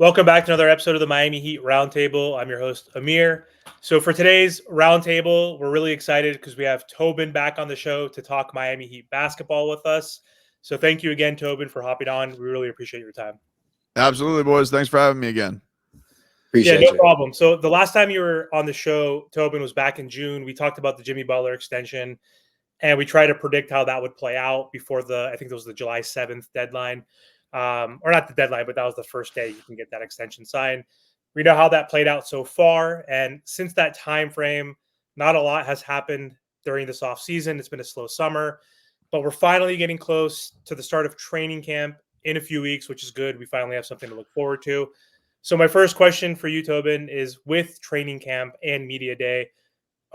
Welcome back to another episode of the Miami Heat Roundtable. I'm your host, Amir. So for today's roundtable, we're really excited because we have Tobin back on the show to talk Miami Heat basketball with us. So thank you again, Tobin, for hopping on. We really appreciate your time. Absolutely, boys. Thanks for having me again. Yeah, no problem. So the last time you were on the show, Tobin, was back in June. We talked about the Jimmy Butler extension, and we tried to predict how that would play out before I think it was the July 7th deadline. Or not the deadline, but that was the first day you can get that extension signed. We know how that played out so far, and since that time frame, not a lot has happened during this off season. It's been a slow summer, but we're finally getting close to the start of training camp in a few weeks, which is good. We finally have something to look forward to. So my first question for you, Tobin, is with training camp and media day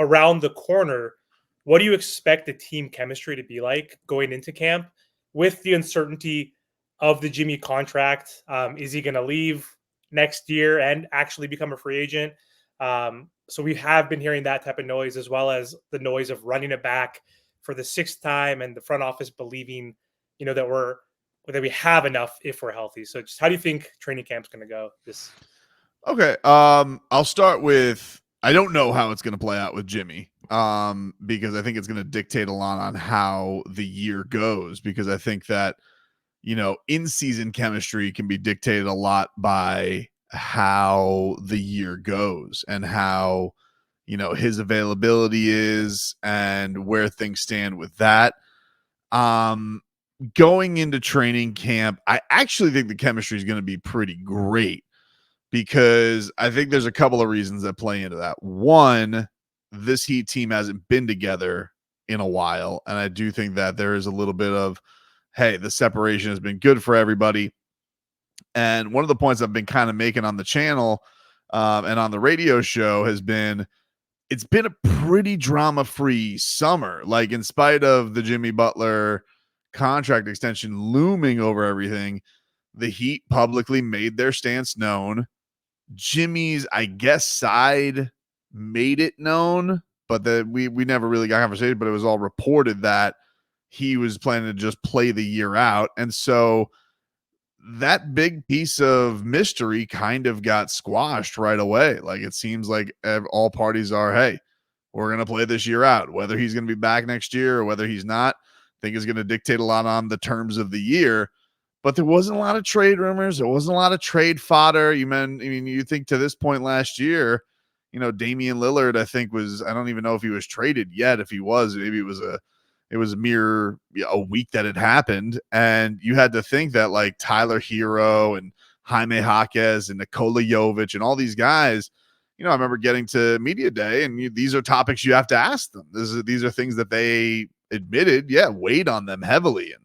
around the corner, what do you expect the team chemistry to be like going into camp with the uncertainty of the Jimmy contract? Is he going to leave next year and actually become a free agent? So we have been hearing that type of noise, as well as the noise of running it back for the sixth time and the front office believing, that we have enough if we're healthy. So just how do you think training camp's going to go? Okay. I'll start with, I don't know how it's going to play out with Jimmy. Because I think it's going to dictate a lot on how the year goes, because I think that, in-season chemistry can be dictated a lot by how the year goes and how, his availability is and where things stand with that. Going into training camp, I actually think the chemistry is going to be pretty great, because I think there's a couple of reasons that play into that. One, this Heat team hasn't been together in a while, and I do think that there is a little bit of, hey, the separation has been good for everybody. And one of the points I've been kind of making on the channel and on the radio show has been, it's been a pretty drama-free summer. Like, in spite of the Jimmy Butler contract extension looming over everything, the Heat publicly made their stance known. Jimmy's, I guess, side made it known, but that we never really got conversation, but it was all reported that he was planning to just play the year out. And so that big piece of mystery kind of got squashed right away. Like, it seems like all parties are, hey, we're going to play this year out. Whether he's going to be back next year or whether he's not, I think is going to dictate a lot on the terms of the year. But there wasn't a lot of trade rumors. There wasn't a lot of trade fodder. You think to this point last year, Damian Lillard, I think I don't even know if he was traded yet. If he was, maybe it was a mere a week that it happened. And you had to think that, like, Tyler Herro and Jaime Jaquez and Nikola Jovic and all these guys, I remember getting to media day, and these are topics you have to ask them. These are things that they admitted, weighed on them heavily. And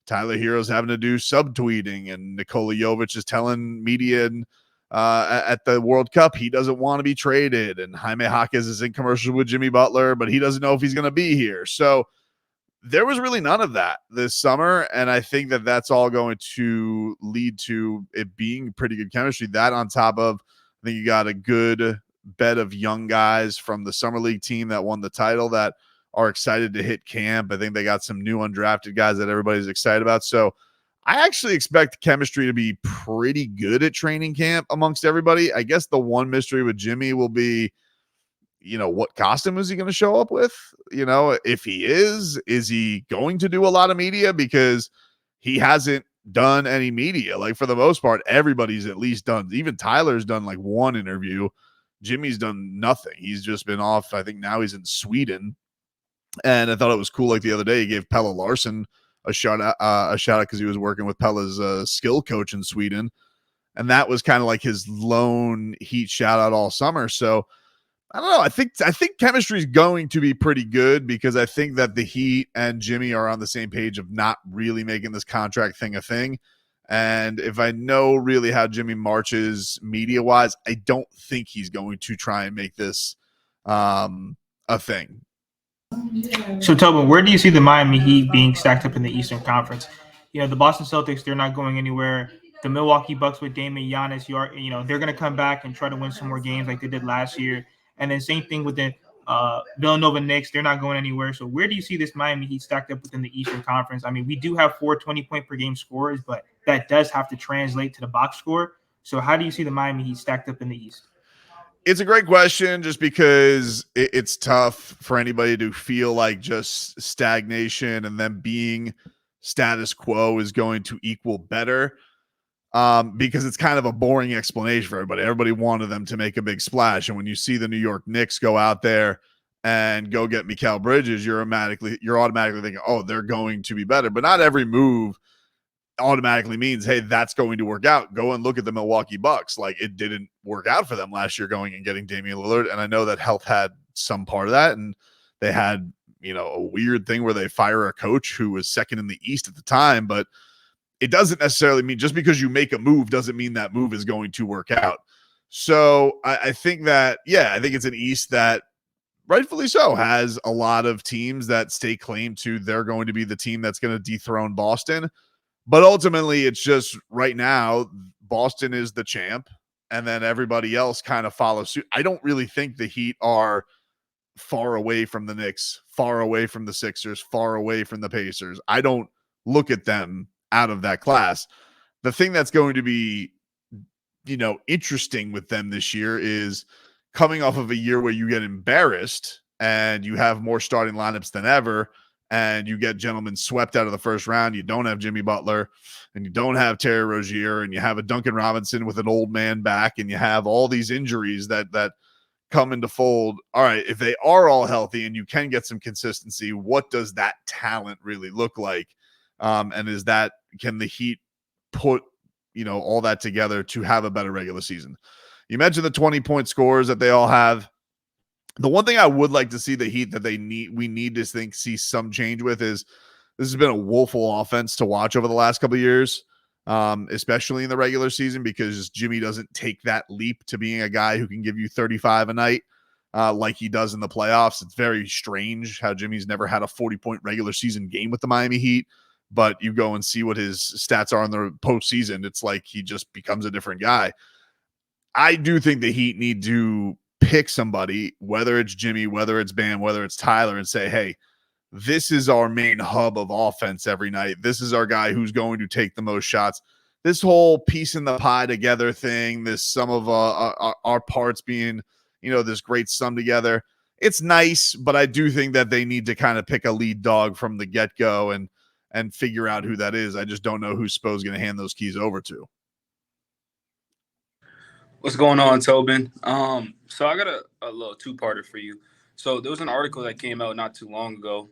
Tyler Herro's having to do subtweeting, and Nikola Jovic is telling media at the World Cup he doesn't want to be traded, and Jaime Jaquez is in commercial with Jimmy Butler, but he doesn't know if he's going to be here. So there was really none of that this summer, and I think that that's all going to lead to it being pretty good chemistry. That on top of, I think you got a good bed of young guys from the Summer League team that won the title that are excited to hit camp. I think they got some new undrafted guys that everybody's excited about. So I actually expect chemistry to be pretty good at training camp amongst everybody. I guess the one mystery with Jimmy will be, what costume is he going to show up with? If he is he going to do a lot of media? Because he hasn't done any media. Like, for the most part, everybody's at least done. Even Tyler's done like one interview. Jimmy's done nothing. He's just been off. I think now he's in Sweden. And I thought it was cool. Like, the other day, he gave Pelle Larsson a shout out because he was working with Pelle's skill coach in Sweden. And that was kind of like his lone Heat shout out all summer. So I don't know. I think chemistry is going to be pretty good, because I think that the Heat and Jimmy are on the same page of not really making this contract thing a thing. And if I know really how Jimmy marches media wise, I don't think he's going to try and make this a thing. So, Tobin, where do you see the Miami Heat being stacked up in the Eastern Conference? The Boston Celtics, they're not going anywhere. The Milwaukee Bucks with Dame and Giannis, they're going to come back and try to win some more games like they did last year. And then same thing with the Villanova Knicks. They're not going anywhere. So where do you see this Miami Heat stacked up within the Eastern Conference? I mean, we do have 4 20-point-per-game scorers, but that does have to translate to the box score. So how do you see the Miami Heat stacked up in the East? It's a great question just because it's tough for anybody to feel like just stagnation and then being status quo is going to equal better. Because it's kind of a boring explanation for everybody. Everybody wanted them to make a big splash. And when you see the New York Knicks go out there and go get Mikal Bridges, you're automatically thinking, oh, they're going to be better. But not every move automatically means, hey, that's going to work out. Go and look at the Milwaukee Bucks. Like, it didn't work out for them last year going and getting Damian Lillard. And I know that health had some part of that. And they had, a weird thing where they fire a coach who was second in the East at the time. But it doesn't necessarily mean just because you make a move doesn't mean that move is going to work out. So I think that, I think it's an East that rightfully so has a lot of teams that stake claim to they're going to be the team that's going to dethrone Boston. But ultimately, it's just right now, Boston is the champ, and then everybody else kind of follows suit. I don't really think the Heat are far away from the Knicks, far away from the Sixers, far away from the Pacers. I don't look at them out of that class. The thing that's going to be, interesting with them this year is coming off of a year where you get embarrassed and you have more starting lineups than ever, and you get gentlemen swept out of the first round. You don't have Jimmy Butler, and you don't have Terry Rozier, and you have a Duncan Robinson with an old man back, and you have all these injuries that come into fold. All right, if they are all healthy and you can get some consistency, what does that talent really look like? And can the Heat put, all that together to have a better regular season? You mentioned the 20-point scores that they all have. The one thing I would like to see the Heat that we need to see some change with is this has been a woeful offense to watch over the last couple of years, especially in the regular season, because Jimmy doesn't take that leap to being a guy who can give you 35 a night like he does in the playoffs. It's very strange how Jimmy's never had a 40-point regular season game with the Miami Heat, but you go and see what his stats are in the postseason. It's like he just becomes a different guy. I do think the Heat need to pick somebody, whether it's Jimmy, whether it's Bam, whether it's Tyler, and say, hey, this is our main hub of offense every night. This is our guy who's going to take the most shots. This whole piece in the pie together thing, this sum of our parts being, this great sum together. It's nice, but I do think that they need to kind of pick a lead dog from the get-go and figure out who that is. I just don't know who Spo's going to hand those keys over to. What's going on, Tobin? So I got a little two-parter for you. So there was an article that came out not too long ago,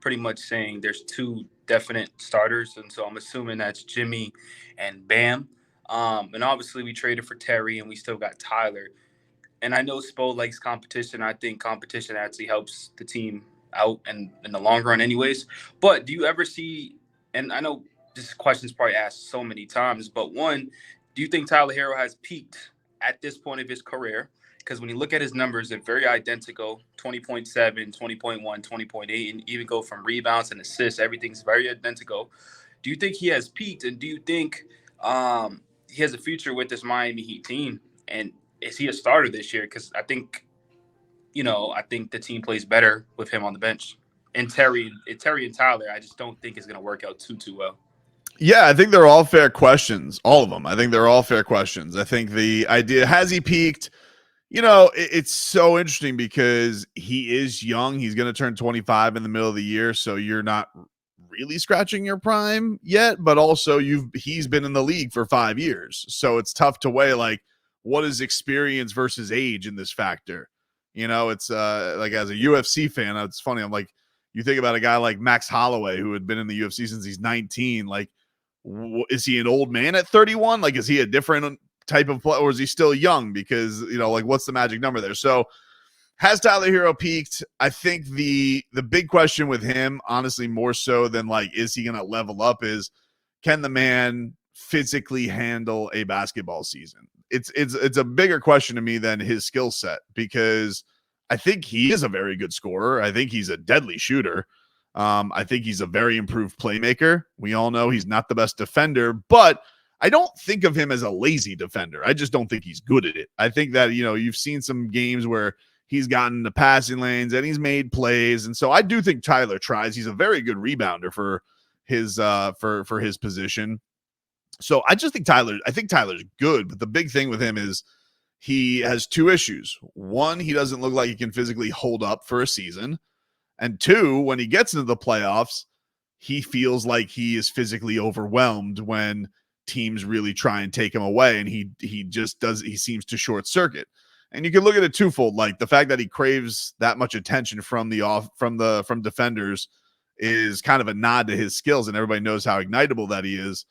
pretty much saying there's two definite starters, and so I'm assuming that's Jimmy and Bam. And obviously we traded for Terry, and we still got Tyler. And I know Spo likes competition. I think competition actually helps the team out in the long run anyways. But do you ever see, and I know this question's probably asked so many times, but one, do you think Tyler Herro has peaked at this point of his career? Because when you look at his numbers, they're very identical, 20.7, 20.1, 20.8, and even go from rebounds and assists. Everything's very identical. Do you think he has peaked? And do you think he has a future with this Miami Heat team? And is he a starter this year? Because I think the team plays better with him on the bench. And Terry and Tyler, I just don't think it's going to work out too well. Yeah, I think they're all fair questions. All of them. I think they're all fair questions. I think the idea, has he peaked? It's so interesting because he is young. He's going to turn 25 in the middle of the year. So you're not really scratching your prime yet, but also he's been in the league for 5 years. So it's tough to weigh, like, what is experience versus age in this factor? It's like, as a UFC fan, it's funny. I'm like, you think about a guy like Max Holloway, who had been in the UFC since he's 19, like, is he an old man at 31? Like, is he a different type of player, or is he still young? Because, like, what's the magic number there? So has Tyler Herro peaked? I think the big question with him, honestly, more so than like, is he going to level up, is can the man physically handle a basketball season? It's a bigger question to me than his skill set, because I think he is a very good scorer. I think he's a deadly shooter. I think he's a very improved playmaker. We all know he's not the best defender, but I don't think of him as a lazy defender. I just don't think he's good at it. I think that, you've seen some games where he's gotten the passing lanes and he's made plays. And so I do think Tyler tries. He's a very good rebounder for his position. So I think Tyler's good, but the big thing with him is he has two issues. One, he doesn't look like he can physically hold up for a season. And two, when he gets into the playoffs, he feels like he is physically overwhelmed when teams really try and take him away. And he seems to short circuit. And you can look at it twofold, like the fact that he craves that much attention from defenders is kind of a nod to his skills, and everybody knows how ignitable that he is.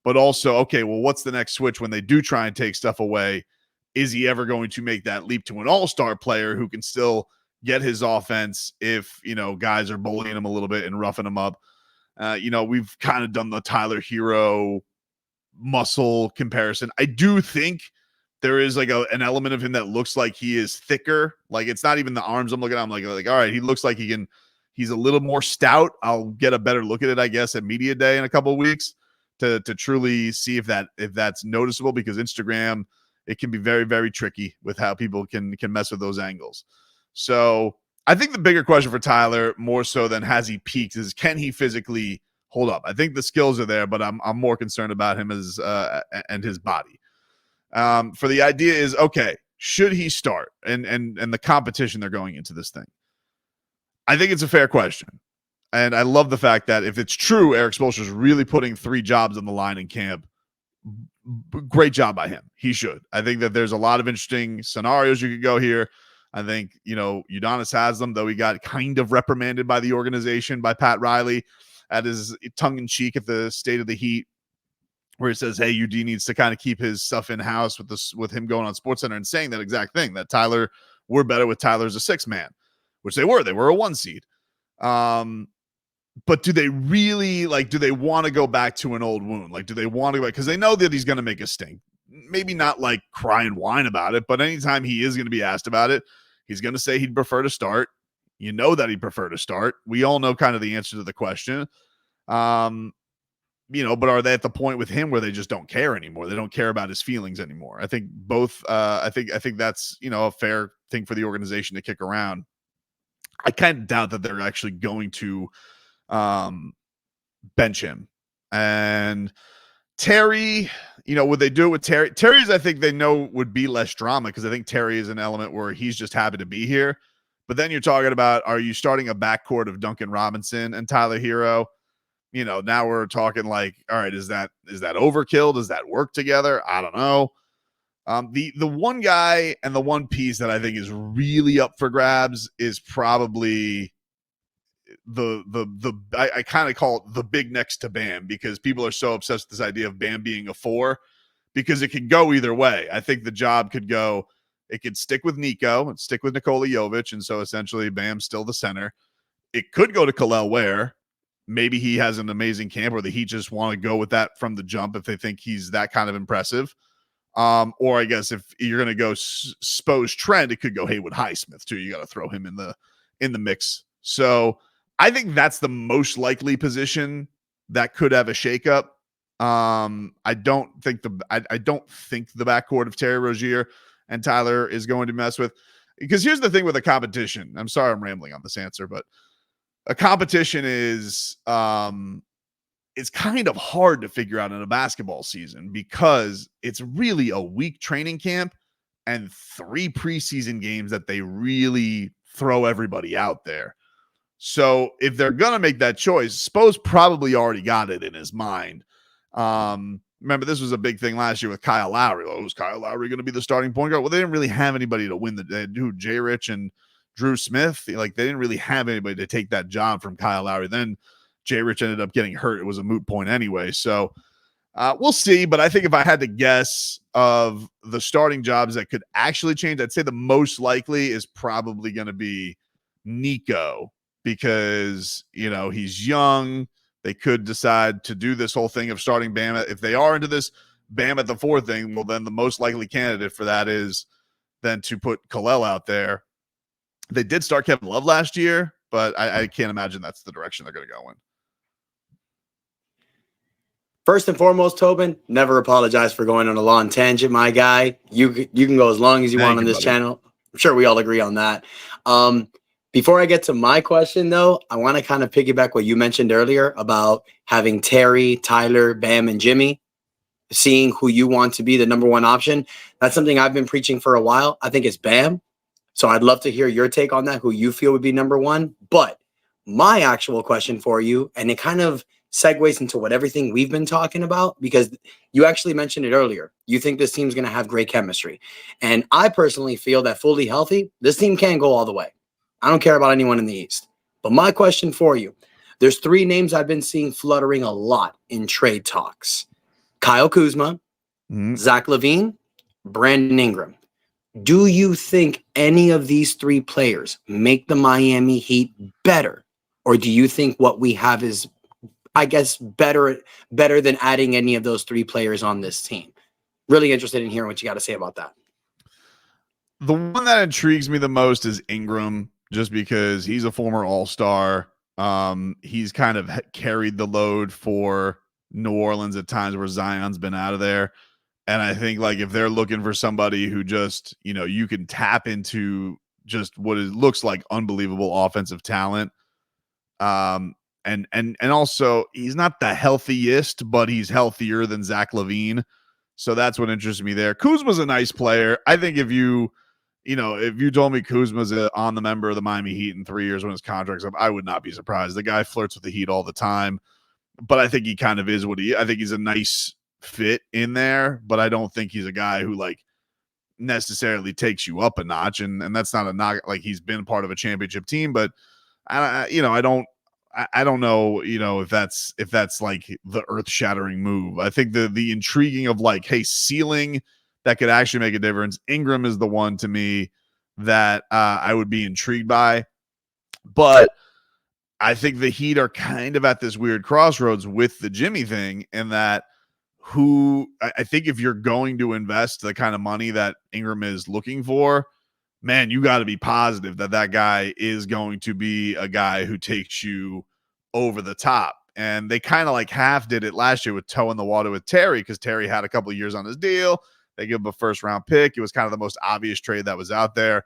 But also, okay, well, what's the next switch when they do try and take stuff away? Is he ever going to make that leap to an all-star player who can still get his offense if, guys are bullying him a little bit and roughing him up? We've kind of done the Tyler Herro muscle comparison. I do think there is like an element of him that looks like he is thicker. Like, it's not even the arms I'm looking at. I'm like, all right, he looks like he's a little more stout. I'll get a better look at it, I guess, at media day in a couple of weeks to truly see if that's noticeable, because Instagram, it can be very, very tricky with how people can mess with those angles. So I think the bigger question for Tyler, more so than has he peaked, is can he physically hold up? I think the skills are there, but I'm more concerned about him and his body. For the idea is, okay, should he start? And the competition they're going into this thing. I think it's a fair question. And I love the fact that if it's true, Eric Spoelstra is really putting 3 jobs on the line in camp. Great job by him. He should. I think that there's a lot of interesting scenarios you could go here. I think, Udonis has them, though he got kind of reprimanded by the organization, by Pat Riley, at his tongue-in-cheek at the State of the Heat, where he says, hey, UD needs to kind of keep his stuff in-house with him going on SportsCenter and saying that exact thing, that we're better with Tyler as a 6-man, which they were. They were a 1 seed. But do they really, do they want to go back to an old wound? Do they want to go back? Because they know that he's going to make a stink. Maybe not cry and whine about it, but anytime he is going to be asked about it, he's going to say he'd prefer to start. You know that he'd prefer to start. We all know kind of the answer to the question. But are they at the point with him where they just don't care anymore? They don't care about his feelings anymore. I think both. I think that's a fair thing for the organization to kick around. I kind of doubt that they're actually going to bench him. And Terry, would they do it with Terry? Terry's, I think they know would be less drama, because I think Terry is an element where he's just happy to be here. But then you're talking about, are you starting a backcourt of Duncan Robinson and Tyler Herro? Now we're talking all right, is that overkill? Does that work together? I don't know. The one guy and the one piece that I think is really up for grabs is probably I kind of call it the big next to Bam, because people are so obsessed with this idea of Bam being a 4, because it could go either way. I think the job could go, it could stick with Nico and stick with Nikola Jovic, and so essentially Bam's still the center. It could go to Kel'el Ware. Maybe he has an amazing camp, or the Heat just want to go with that from the jump if they think he's that kind of impressive. Or I guess if you're going to go Spo's trend, it could go Haywood Highsmith too. You got to throw him in the mix. So I think that's the most likely position that could have a shakeup. I don't think the backcourt of Terry Rozier and Tyler is going to mess with, because here's the thing with a competition. I'm sorry I'm rambling on this answer, but a competition is it's kind of hard to figure out in a basketball season, because it's really a week training camp and 3 preseason games that they really throw everybody out there. So if they're going to make that choice, Spo's probably already got it in his mind. Remember, this was a big thing last year with Kyle Lowry. Oh, is Kyle Lowry going to be the starting point guard? Well, they didn't really have anybody to win Jay Rich and Drew Smith. They didn't really have anybody to take that job from Kyle Lowry. Then Jay Rich ended up getting hurt. It was a moot point anyway. So we'll see. But I think if I had to guess of the starting jobs that could actually change, I'd say the most likely is probably going to be Nico, because, he's young. They could decide to do this whole thing of starting Bam. If they are into this Bam at the 4 thing, well, then the most likely candidate for that is then to put Kel'el out there. They did start Kevin Love last year, but I can't imagine that's the direction they're going to go in. First and foremost, Tobin, never apologize for going on a long tangent, my guy. You can go as long as you want on this channel. I'm sure we all agree on that. Before I get to my question, though, I want to kind of piggyback what you mentioned earlier about having Terry, Tyler, Bam, and Jimmy. seeing who you want to be the number one option. That's something I've been preaching for a while. I think it's Bam. So I'd love to hear your take on that, who you feel would be number one. But my actual question for you, and it kind of segues into what everything we've been talking about, because you actually mentioned it earlier. You think this team's going to have great chemistry. And I personally feel that fully healthy, this team can go all the way. I don't care about anyone in the East. But my question for you, there's 3 names I've been seeing fluttering a lot in trade talks. Kyle Kuzma, Zach LaVine, Brandon Ingram. Do you think any of these 3 players make the Miami Heat better? Or do you think what we have is, I guess, better than adding any of those 3 players on this team? Really interested in hearing what you got to say about that. The one that intrigues me the most is Ingram, just because he's a former All-Star. He's kind of carried the load for New Orleans at times where Zion's been out of there. And I think, like, if they're looking for somebody who just, you know, you can tap into just what it looks like unbelievable offensive talent. And also he's not the healthiest, but he's healthier than Zach LaVine. So that's what interests me there. Kuzma's a nice player. I think if you told me Kuzma's on the member of the Miami Heat in 3 years when his contract's up, I would not be surprised. The guy flirts with the Heat all the time, but I think he kind of is I think he's a nice fit in there, but I don't think he's a guy who like necessarily takes you up a notch. And that's not a knock. Like, he's been part of a championship team, but I don't know, if that's like the earth-shattering move. I think the intriguing of like, hey, ceiling that could actually make a difference. Ingram is the one to me that I would be intrigued by. But I think the Heat are kind of at this weird crossroads with the Jimmy thing, and that I think if you're going to invest the kind of money that Ingram is looking for, man, you got to be positive that guy is going to be a guy who takes you over the top. And they kind of like half did it last year with toe in the water with Terry, because Terry had a couple of years on his deal. They give him a first-round pick. It was kind of the most obvious trade that was out there.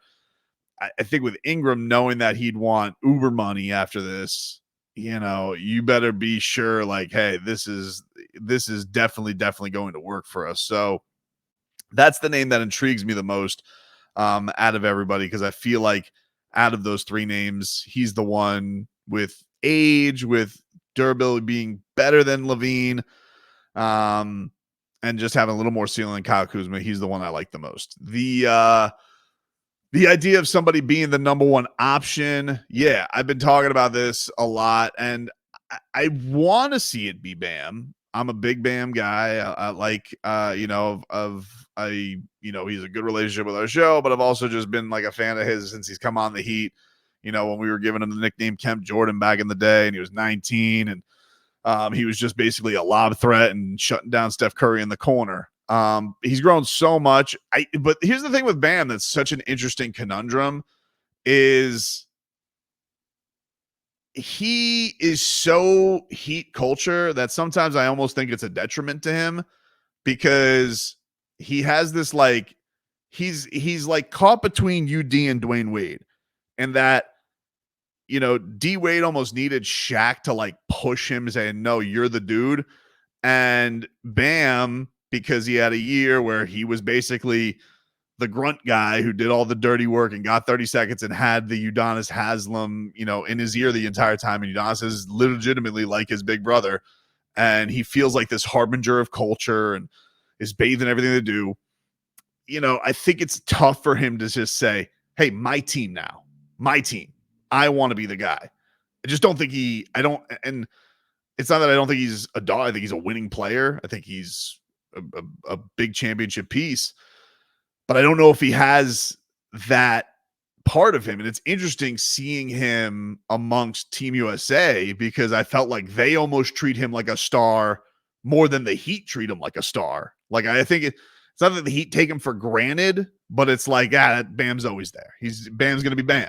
I think with Ingram, knowing that he'd want uber money after this, you better be sure, like, hey, this is definitely going to work for us. So that's the name that intrigues me the most out of everybody, because I feel like out of those 3 names, he's the one with age, with durability being better than LaVine, and just having a little more ceiling than Kyle Kuzma. He's the one I like the most. The idea of somebody being the number 1 option, yeah, I've been talking about this a lot, and I want to see it be Bam. I'm a big Bam guy. I like, he's a good relationship with our show, but I've also just been like a fan of his since he's come on the Heat. When we were giving him the nickname Kemp Jordan back in the day, and he was 19, and he was just basically a lob threat and shutting down Steph Curry in the corner. He's grown so much. But here's the thing with Bam that's such an interesting conundrum is he is so Heat culture that sometimes I almost think it's a detriment to him, because he has this like he's like caught between UD and Dwayne Wade, and that D Wade almost needed Shaq to like push him, saying, no, you're the dude. And Bam, because he had a year where he was basically the grunt guy who did all the dirty work and got 30 seconds and had the Udonis Haslem, in his ear the entire time. And Udonis is legitimately like his big brother. And he feels like this harbinger of culture and is bathed in everything they do. I think it's tough for him to just say, hey, my team now, my team. I want to be the guy. I just don't think and it's not that I don't think he's a dog. I think he's a winning player. I think he's a big championship piece, but I don't know if he has that part of him. And it's interesting seeing him amongst Team USA, because I felt like they almost treat him like a star more than the Heat treat him like a star. Like, I think it's not that the Heat take him for granted, but it's like, Bam's always there. Bam's going to be Bam.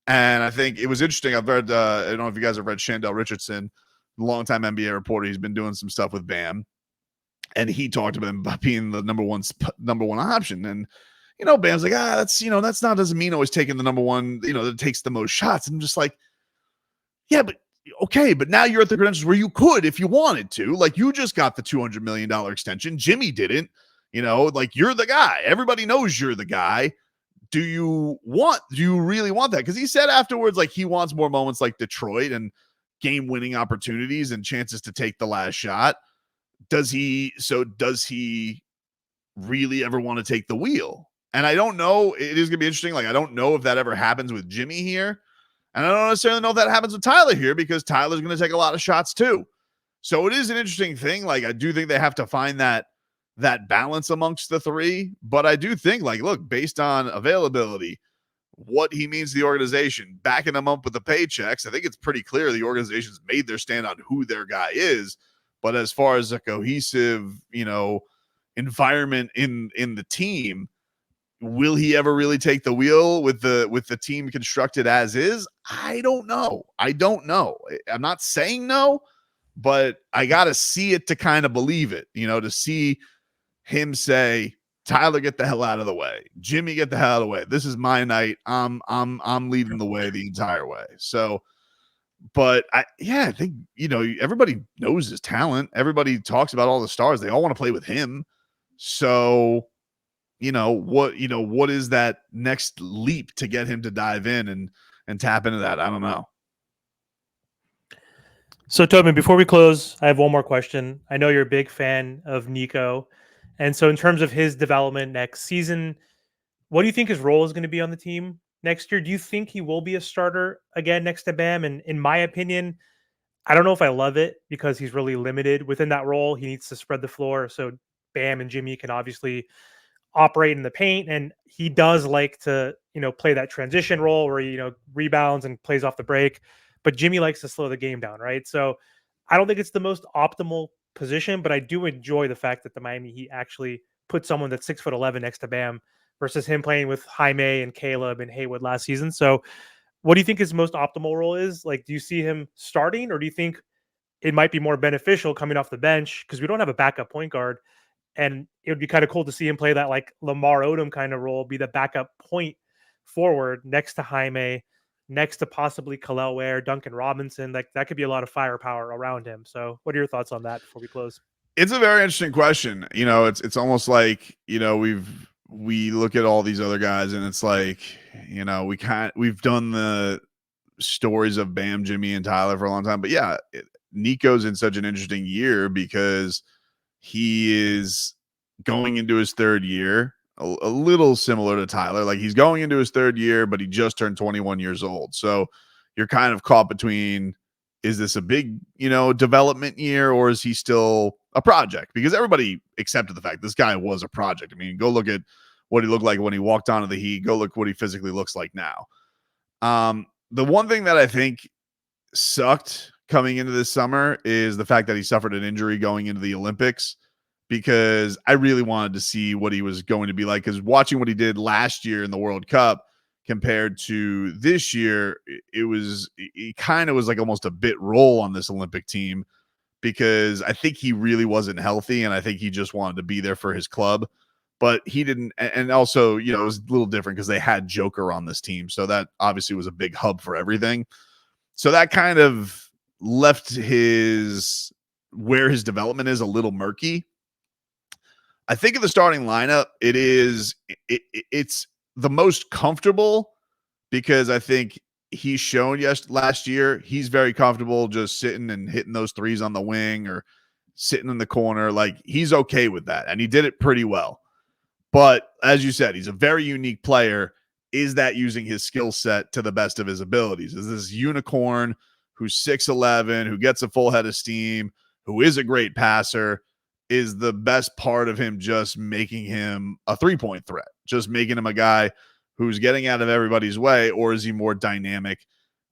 And I think it was interesting. I've read, I don't know if you guys have read Shandell Richardson, longtime NBA reporter. He's been doing some stuff with Bam, and he talked about him being the number one option. And, Bam's like, that's not, doesn't mean always taking the number one, that takes the most shots. And I'm just like, yeah, but okay, but now you're at the credentials where you could if you wanted to. Like, you just got the $200 million extension. Jimmy didn't. Like, you're the guy. Everybody knows you're the guy. Do you really want that? Because he said afterwards, like, he wants more moments like Detroit and game-winning opportunities and chances to take the last shot. Does he really ever want to take the wheel? And I don't know. It is going to be interesting. Like, I don't know if that ever happens with Jimmy here. And I don't necessarily know if that happens with Tyler here, because Tyler's going to take a lot of shots too. So it is an interesting thing. Like, I do think they have to find that balance amongst the three. But I do think, like, look, based on availability, what he means to the organization, backing them up with the paychecks, I think it's pretty clear the organization's made their stand on who their guy is. But as far as a cohesive, environment in the team, will he ever really take the wheel with the team constructed as is? I don't know. I'm not saying no, but I got to see it to kind of believe it, to see him say, Tyler, get the hell out of the way. Jimmy, get the hell out of the way. This is my night. I'm leading the way the entire way. So, but I think, everybody knows his talent. Everybody talks about all the stars. They all want to play with him. So, what is that next leap to get him to dive in and tap into that? I don't know. So, Tobin, before we close, I have one more question. I know you're a big fan of Nico. And so in terms of his development next season, what do you think his role is going to be on the team next year? Do you think he will be a starter again next to Bam? And in my opinion, I don't know if I love it, because he's really limited within that role. He needs to spread the floor so Bam and Jimmy can obviously operate in the paint. And he does like to, play that transition role where he, rebounds and plays off the break. But Jimmy likes to slow the game down, right? So I don't think it's the most optimal position, but I do enjoy the fact that the Miami Heat actually put someone that's 6'11" next to Bam versus him playing with Jaime and Caleb and Haywood last season. So what do you think his most optimal role is? Like, do you see him starting, or do you think it might be more beneficial coming off the bench? Because we don't have a backup point guard, and it would be kind of cool to see him play that like Lamar Odom kind of role, be the backup point forward next to Jaime, next to possibly Khalil Ware, Duncan Robinson. Like, that could be a lot of firepower around him. So what are your thoughts on that before we close? It's a very interesting question. It's almost like, we look at all these other guys and it's like, we've done the stories of Bam, Jimmy, and Tyler for a long time. But yeah, Nico's in such an interesting year because he is going into his third year, a little similar to Tyler. Like, he's going into his third year, but he just turned 21 years old. So you're kind of caught between, is this a big, development year, or is he still a project? Because everybody accepted the fact this guy was a project. I mean, go look at what he looked like when he walked onto the Heat. Go look what he physically looks like now. The one thing that I think sucked coming into this summer is the fact that he suffered an injury going into the Olympics, because I really wanted to see what he was going to be like. Because watching what he did last year in the World Cup compared to this year, he kind of was like almost a bit role on this Olympic team, because I think he really wasn't healthy, and I think he just wanted to be there for his club. But he didn't, and also, it was a little different because they had Joker on this team, so that obviously was a big hub for everything. So that kind of left where his development is a little murky. I think in the starting lineup, it's the most comfortable, because I think he's shown last year he's very comfortable just sitting and hitting those threes on the wing or sitting in the corner. Like, he's okay with that, and he did it pretty well. But as you said, he's a very unique player. Is that using his skill set to the best of his abilities? Is this unicorn who's 6'11", who gets a full head of steam, who is a great passer? Is the best part of him just making him a three-point threat, just making him a guy who's getting out of everybody's way, or is he more dynamic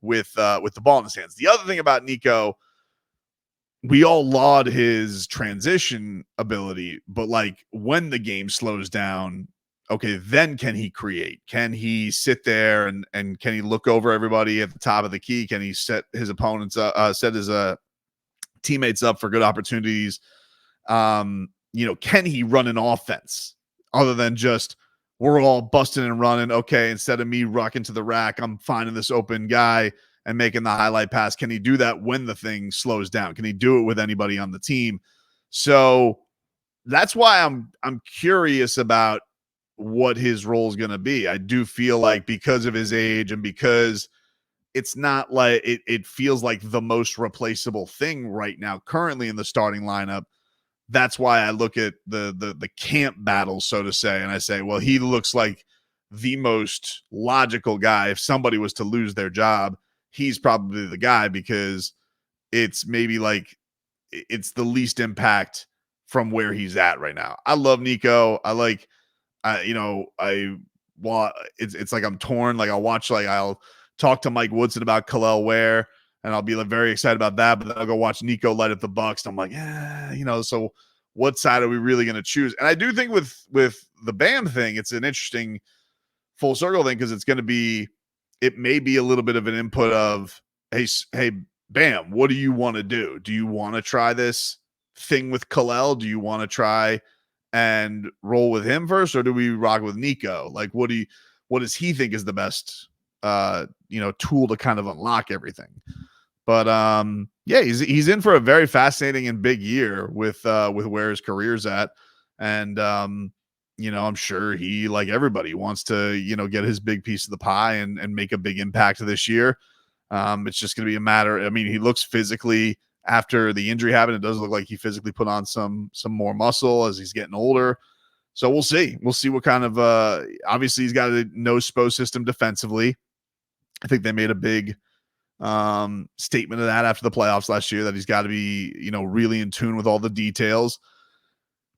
with the ball in his hands? The other thing about Nico, we all laud his transition ability, but like, when the game slows down, okay, then can he create? Can he sit there and can he look over everybody at the top of the key? Can he set his opponents set his teammates up for good opportunities? Can he run an offense other than just, we're all busting and running? Okay, instead of me rocking to the rack, I'm finding this open guy and making the highlight pass? Can he do that when the thing slows down? Can he do it with anybody on the team? So that's why I'm curious about what his role is going to be. I do feel like because of his age and because it's not like it feels like the most replaceable thing right now currently in the starting lineup. That's why I look at the camp battles, so to say, and I say, well, he looks like the most logical guy. If somebody was to lose their job, he's probably the guy because it's maybe like it's the least impact from where he's at right now. I love Nico. It's like I'm torn. Like I'll talk to Mike Woodson about Kel'el Ware, and I'll be like very excited about that. But then I'll go watch Nico light up the Bucks. And I'm like, so what side are we really going to choose? And I do think with the Bam thing, it's an interesting full circle thing because it may be a little bit of an input of, hey, Bam, what do you want to do? Do you want to try this thing with Kel'el? Do you want to try and roll with him first, or do we rock with Nico? Like, what does he think is the best, tool to kind of unlock everything? But he's in for a very fascinating and big year with where his career's at, and I'm sure he, like everybody, wants to get his big piece of the pie and make a big impact this year. It's just going to be a matter. I mean, he looks physically after the injury happened. It does look like he physically put on some more muscle as he's getting older. So we'll see. We'll see what kind of obviously he's got a no SPO system defensively. I think they made a big statement of that after the playoffs last year that he's got to be, really in tune with all the details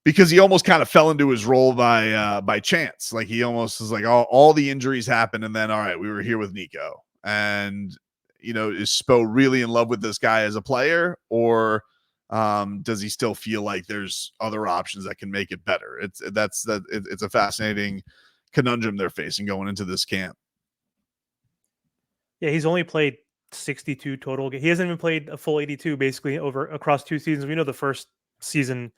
because he almost kind of fell into his role by chance. Like he almost was like all the injuries happened. And then, all right, we were here with Nico and, is Spo really in love with this guy as a player or does he still feel like there's other options that can make it better? It's a fascinating conundrum they're facing going into this camp. Yeah, he's only played 62 total. He hasn't even played a full 82 basically across 2 seasons. We know the first season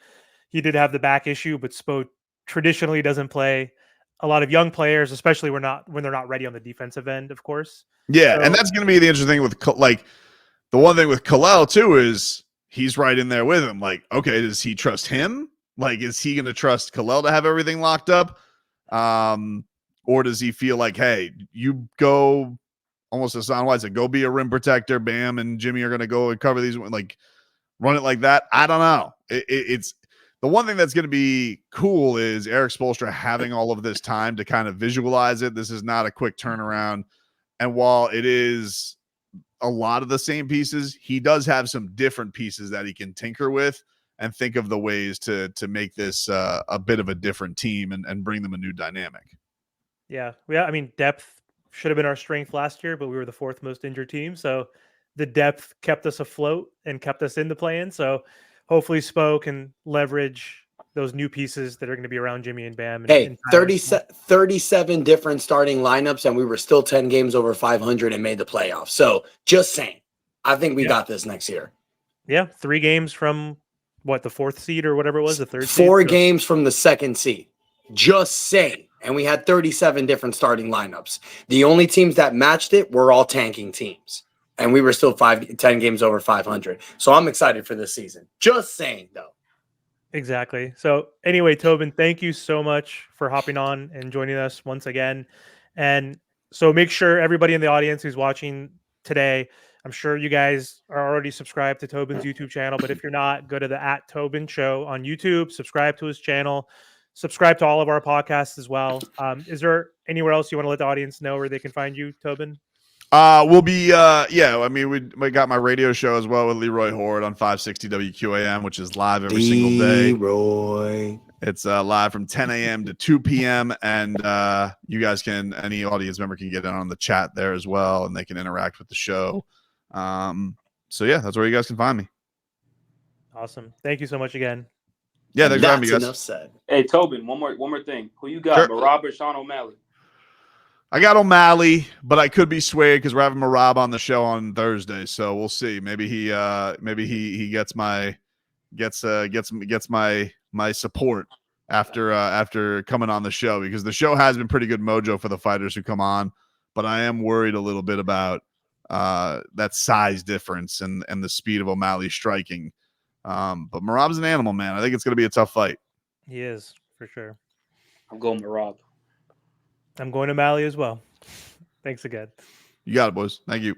he did have the back issue, but Spo traditionally doesn't play a lot of young players, especially when they're not ready on the defensive end, of course. Yeah, and that's going to be the interesting thing with the one thing with Kel'el too is he's right in there with him. Like, okay, does he trust him? Like, is he going to trust Kel'el to have everything locked up? Or does he feel like, hey, you go almost as Son White said, go be a rim protector. Bam and Jimmy are going to go and cover these, like run it like that. I don't know. It's the one thing that's going to be cool is Eric Spoelstra having all of this time to kind of visualize it. This is not a quick turnaround. And while it is a lot of the same pieces, he does have some different pieces that he can tinker with and think of the ways to make this a bit of a different team and bring them a new dynamic. Yeah. I mean, depth should have been our strength last year, but we were the 4th most injured team. So the depth kept us afloat and kept us in the play-in. So hopefully Spo can leverage those new pieces that are going to be around Jimmy and Bam. And 37 different starting lineups, and we were still 10 games over 500 and made the playoffs. So just saying, I think we got this next year. Yeah. 3 games from the 4th seed or whatever it was, the 3rd seed. 4 games from the 2nd seed. Just saying. And we had 37 different starting lineups. The only teams that matched it were all tanking teams. And we were still 10 games over 500. So I'm excited for this season. Just saying, though. Exactly. So anyway, Tobin, thank you so much for hopping on and joining us once again. And so make sure everybody in the audience who's watching today, I'm sure you guys are already subscribed to Tobin's YouTube channel. But if you're not, go to the @Tobin Show on YouTube, subscribe to his channel. Subscribe to all of our podcasts as well. Is there anywhere else you want to let the audience know where they can find you, Tobin? We'll be, I mean, we got my radio show as well with Leroy Horde on 560 WQAM, which is live every single day. Leroy. It's live from 10 a.m. to 2 p.m. And you guys any audience member can get in on the chat there as well, and they can interact with the show. So yeah, that's where you guys can find me. Awesome. Thank you so much again. Yeah, thanks for having me, guys. Enough said. Hey, Tobin, one more thing. Who you got? Marab or Sean O'Malley? I got O'Malley, but I could be swayed because we're having Marab on the show on Thursday, so we'll see. Maybe he gets my support after coming on the show, because the show has been pretty good mojo for the fighters who come on, but I am worried a little bit about that size difference and the speed of O'Malley striking. But Merab's an animal, man. I think it's going to be a tough fight. He is, for sure. I'm going Merab. I'm going to O'Malley as well. Thanks again. You got it, boys. Thank you.